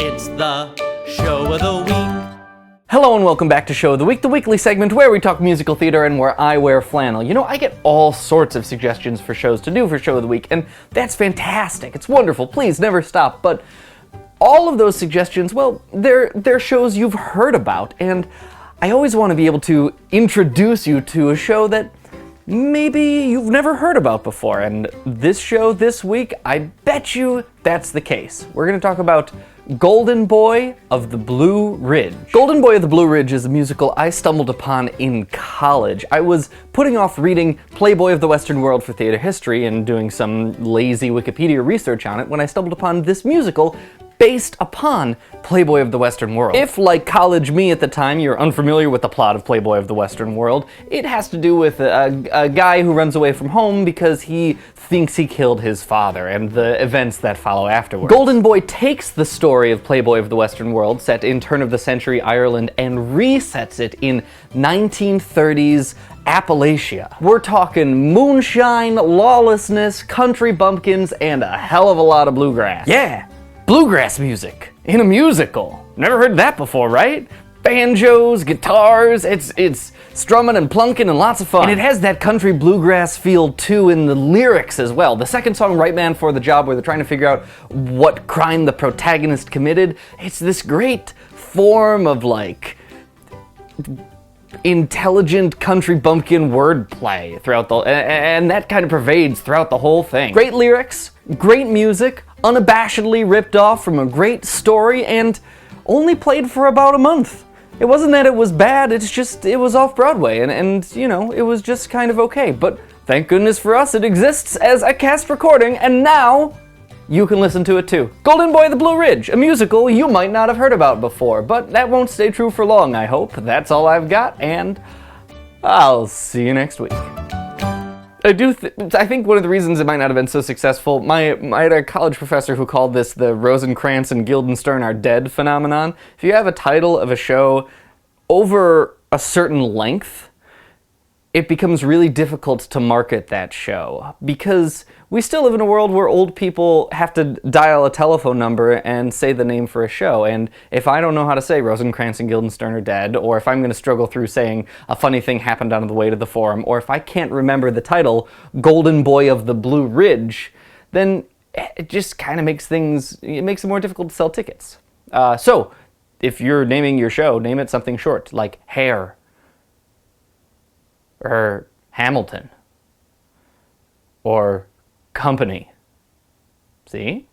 It's the show of the week. Hello and welcome back to Show of the Week, the weekly segment where we talk musical theater and where I wear flannel. You know, I get all sorts of suggestions for shows to do for Show of the Week, and that's fantastic. It's wonderful. Please never stop. But all of those suggestions, well, they're shows you've heard about, and I always want to be able to introduce you to a show that maybe you've never heard about before. And this show this week, I bet you that's the case. We're going to talk about Golden Boy of the Blue Ridge. Golden Boy of the Blue Ridge is a musical I stumbled upon in college. I was putting off reading Playboy of the Western World for theater history and doing some lazy Wikipedia research on it when I stumbled upon this musical based upon Playboy of the Western World. If, like college me at the time, you're unfamiliar with the plot of Playboy of the Western World, it has to do with a guy who runs away from home because he thinks he killed his father and the events that follow afterwards. Golden Boy takes the story of Playboy of the Western World, set in turn-of-the-century Ireland, and resets it in 1930s Appalachia. We're talking moonshine, lawlessness, country bumpkins, and a hell of a lot of bluegrass. Yeah! Bluegrass music in a musical. Never heard that before, right? Banjos, guitars, it's strumming and plunking and lots of fun. And it has that country bluegrass feel too in the lyrics as well. The second song, Right Man for the Job, where they're trying to figure out what crime the protagonist committed, it's this great form of like intelligent country bumpkin wordplay throughout the, and that kind of pervades throughout the whole thing. Great lyrics, great music, unabashedly ripped off from a great story, and only played for about a month. It wasn't that it was bad, it's just it was off Broadway, and you know, it was just kind of okay. But thank goodness for us, it exists as a cast recording, and now you can listen to it too. Golden Boy of the Blue Ridge, a musical you might not have heard about before, but that won't stay true for long, I hope. That's all I've got, and I'll see you next week. I think one of the reasons it might not have been so successful, I had a college professor who called this the Rosencrantz and Guildenstern are dead phenomenon. If you have a title of a show over a certain length, it becomes really difficult to market that show, because we still live in a world where old people have to dial a telephone number and say the name for a show, and if I don't know how to say Rosencrantz and Guildenstern are dead, or if I'm going to struggle through saying a funny thing happened on the way to the forum, or if I can't remember the title, Golden Boy of the Blue Ridge, then it just kind of makes it more difficult to sell tickets. So, if you're naming your show, name it something short, like Hair, or Hamilton, or Company. See?